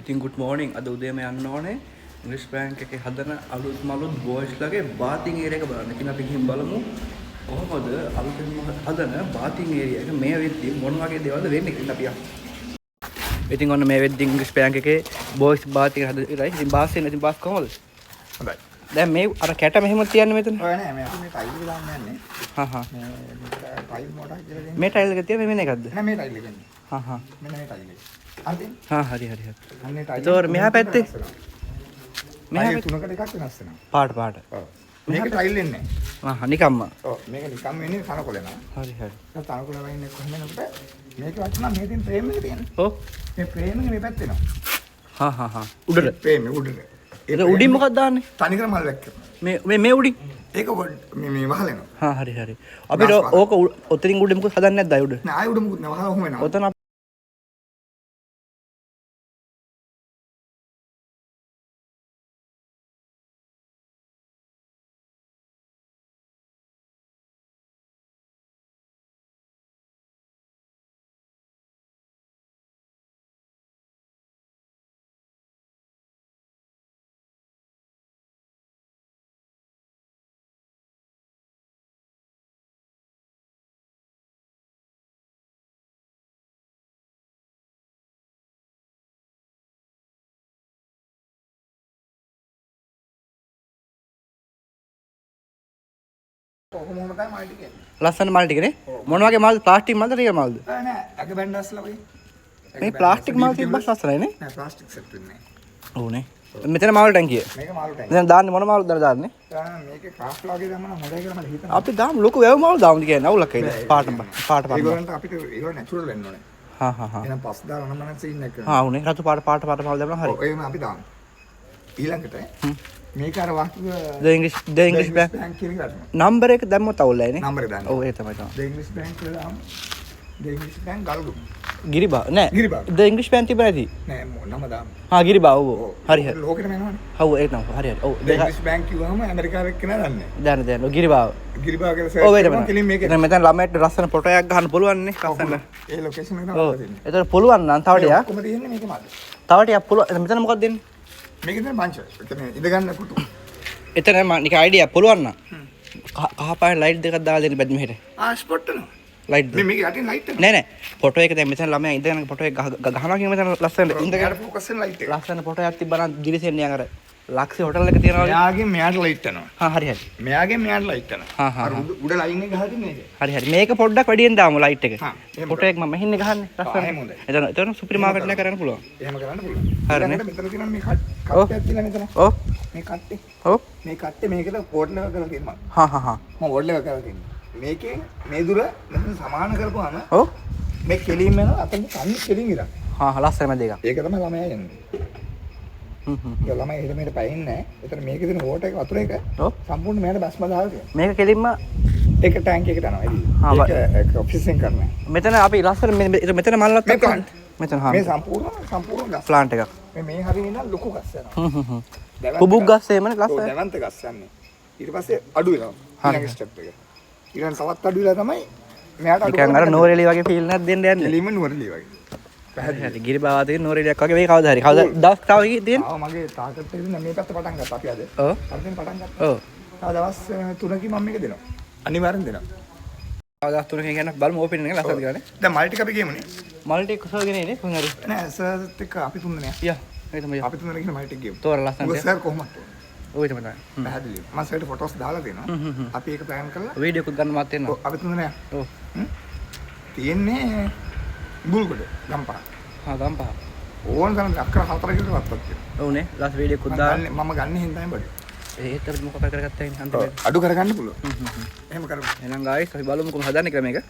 ඉතින් good morning. අද උදේම යන්න ඕනේ ඉංග්‍රීසි බැංක් එකේ හදන අලුත් බෝයිස්ලාගේ බාතින් ඒරියා එක බලන්න. ඉතින් අපි ගිහින් බලමු කොහොමද අලුතෙන්ම හදන බාතින් ඒරියා එක මේ වෙද්දි මොන වගේ දේවල්ද වෙන්නේ කියලා අපි අහමු. ඉතින් ඔන්න මේ වෙද්දි ඉංග්‍රීසි බැංක් එකේ බෝයිස් බාත් එක හදලා ඉතින් බාස් වෙන ඉතින් බාස් කොහොමද? හොඳයි. දැන් මේ අර කැට මෙහෙම තියන්නේ මෙතන. ඔය නෑ මේ අපි මේ ටයිල් එක දාන්න යන්නේ. හා මේ ටයිල් මොඩක් කියලා දෙන්නේ. මේ ටයිල් එක තියන්නේ මෙන්න එකක්ද? නෑ මේ ටයිල් එකනේ. හා මෙන්න මේ ටයිල් එක. හරිද? හරි. අන්නේ ටයිල්. ඒතොර මෙහා පැත්තේ මෙහා තුනකට එකක් වෙනස් වෙනවා. පාට. ඔව්. මේක ටයිල් එන්නේ නෑ. නිකම්ම. ඔව් මේක නිකම් වෙන්නේ තනකොළ නා. හරි. දැන් තනකොළ වයින්නේ කොහොම වෙනකොට මේක වටනවා මේ තියෙන ෆ්‍රේම් එක තියෙන්නේ. ඔව්. මේ ෆ්‍රේම් එක මේ පැත්තේ එනවා. හා. උඩට. ෆ්‍රේම් එක උඩට. ඒක උඩින් මොකක්ද දාන්නේ? තනිකර මල් වැක් කරනවා. මේ උඩින්. ඒක මේ වහලෙනවා. හා හරි. අපිට ඕක ඔතනින් උඩ මොකද හදන්නේ නැද්ද අය උඩ? නෑ ආයෙ උඩ මුකුත් නෑ වහලා ඔහොම වෙනවා. ඔතන කොහොම තමයි මල් ටික එන්නේ. ලස්සන මල් ටිකනේ. මොන වගේ මල්ද? Plastic මල්ද real මල්ද? නෑ අග බැන්ඩස්ලා වගේ. මේ ප්ලාස්ටික් මල් තිබ්බත් ලස්සනයි නේ. නෑ ප්ලාස්ටික් සෙට් වෙන්නේ නෑ. ඕනේ. මෙතන මාළු ටැංකිය. මේක මාළු ටැංකිය. දැන් දාන්නේ මොන මාළුද දාන්නේ? මේකේ ක්‍රාෆ්ට් වගේ දැම්මම හොඳයි කියලා මට හිතෙනවා. අපි දාමු ලොකු වැව මාළු දාමුද කියන්නේ අවුලක් ඇයිද? පාට. ඒගොල්ලන්ට අපිට ඒගොල්ලෝ නැචරල් වෙන්න ඕනේ. හා. එහෙනම් පස් දාලා නම් මනස සීන් එක. හා උනේ. රතු පාට මාළු දැම්මම හරි. ඔය එහෙම අපි දාමු. ඊළඟට මේක අර වාස්තුව The English Bank බැංක් කියන එකට. නම්බර් එක දැම්මොත් අවුල්ලා නේ. නම්බර් එක දාන්න. ඔව් ඒ තමයි. The English Bank කියලා දාමු. The English Bank ගල්ගු. ගිරිබා නෑ. ගිරිබා. The English Bank තිබුණා නැති. නෑ නම දාමු. හා ගිරිබා ඔව්. හරි. ලෝකෙටම එනවනේ. ඔව් ඒක තමයි. හරි. ඔව් The English Bank කිව්වම ඇමරිකාවේ කෙනා දන්නේ. දැන් ගිරිබා. ගිරිබා කියලා ඔව් සර්ච් ඒක කරනවා කෙලින් මේක. තමයි. දැන් මෙතන ළමයට ලස්සන ෆොටෝ එකක් ගන්න පුළුවන් නේ. ලස්සන. ඒ ලොකේෂන් එක ඔව්. තමයි තියෙන්නේ. ඒතර පුළුවන් නම් තව ටිකක්. කොහොමද තියෙන්නේ මේක මාද? තව ටිකක් පුළුවන්. මෙතන මොකක්ද දෙන්නේ? මේක තමයි බංච්. එතන ඉඳ ගන්න කුටු. එතන නිකන් අයිඩියා පුළුවන් නම්. කහ පාට ලයිට් දෙකක් දාලා දෙන්න බැද්ද මෙහෙට. ස්පොට් එක. ලයිට් මේක යටින් ලයිට් එක. නෑ ෆොටෝ එක දැන් මෙතන ළමයා ඉඳගෙන ෆොටෝ එක ගහනවා කියන මෙතන ලස්සන ඉඳගෙන ෆෝකස් වෙන ලයිට් එක. ලස්සන ෆොටෝ එකක් තිබ්බනම් දිලිසෙන්නේ අර ලක්ෂි හොටල් එක තියනවා වගේ. මෙයාගෙන් මෙයාට ලයිට් යනවා. හා හරි. මෙයාගෙන් මෙයාට ලයිට් යනවා. හා. අර උඩ ලයින් එක ගහලා තියෙන එක. හරි. මේක පොඩ්ඩක් වැඩියෙන් දාමු ලයිට් එක. හා, එහෙම ෆොටෝ එක මම මෙහින්නේ ගහන්නේ එහෙම හොඳයි. ලස්සන. එතන සුපර් මාකට් එකක් කරන්න පුළුවන්. එහෙම කරන්න පුළුවන්. හරි නේ. මෙතන තියෙනවා මේ කට්ටයක් තියෙනවා මෙතන. ඔව්. මේ කට්ටේ. ඔව්. මේ කට්ටේ මේකට කෝඩ් එක කරලා තියෙනවා. හා. මම කෝඩ් එක කරලා තියෙනවා. මේකේ මේ දුර මෙතන සමාන කරපුවාම ඔව්. මේ කෙලින් වෙනවා අතන කන්නේ කෙලින් ඉරක්. හා ලස්සන දෙක. ඒක තමයි ළමයා යන්නේ. ඒ ළමයි එහෙම මෙහෙට පැහින්නේ නැහැ. එතන මේකේ තියෙන වෝටර් එක වතුර එක ඔව්. සම්පූර්ණ මෙහෙට බස්ම දාලා තියෙනවා. මේක කෙලින්ම ඒක ටැංක් එකට යනවා එළිය. ඒක ඔෆිස් එකෙන් කරනවා. මෙතන අපි ලස්සන මෙතන මල්ලත් මේ plant. මෙතන හා මේ සම්පූර්ණ ගස්. ප්ලාන්ට් එකක්. මේ හරිය ඉන්න ලොකු ගස් යනවා. කුබුක් ගස් එහෙමනේ ඔව් ලස්සන. දැවන්ත ගස් යන්නේ. ඊට පස්සේ අඩු වෙනවා. ඊළඟ ස්ටෙප් එක. ඊළඟ තවත් අඩු වෙලා තමයි මෙයාට අඩු නිකන් අර නෝරෙලි වගේ ෆීල් එකක් දෙන්න යන්නේ. කෙලින්ම නුවරලි වගේ. පැහැදිලි. ගිරිබාවා තියෙන නෝරෙලියක් වගේ මේ කවදා හරි. කවදා දවස් තව තියෙන. ආව මගේ ටාගට් එක ඉතින් මේ පැත්ත පටන් ගත්තා අපි අද. ඔව්. අරගෙන පටන් ගත්තා. ඔව්. තව දවස් 3කින් මම මේක දෙනවා. අනිවාර්යෙන් දෙනවා. තව දවස් 3කින් කියන බලමු ඕපන් එක ලස්සනද කියලා නේ. දැන් මල්ටි අපි ගේමුනේ. මල්ටි කුසල්ගෙන ඉන්නේ කොහොම හරි. නෑ සර්ත් එක්ක අපි තුන්දෙනා. යා. ඒක තමයි. අපි තුන්දෙනා කියන මල්ටි ගේමු. තෝර ලස්සනද? මොකද සර් කොහොමද? ඔය තමයි. පැහැදිලි. මම සර්ට ෆොටෝස් දාලා දෙනවා. අපි ඒක ප්ලෑන් කරලා වීඩියෝ එකක් ගන්න මාත් එන්න. ඔව් අපි තුන්දෙනා. ඔව්. තියෙන්නේ බුල්ගොඩ ගම්පහ. හා ගම්පහ. ඕන තරම් අක්කර 4කට වත්තක් තියෙනවා. ඔව්නේ. ලාස් වීඩියෝ එකක් දාන්න. මම ගන්න හින්දායි බඩේ. ඒතර මොකක් කරගත්තා ඉන්නේ අන්තිමට. අඩු කරගන්න පුළුවන්. එහෙම කරමු. එහෙනම් ගායිස් අපි බලමු කොහොමද හදන්නේ කියලා මේක.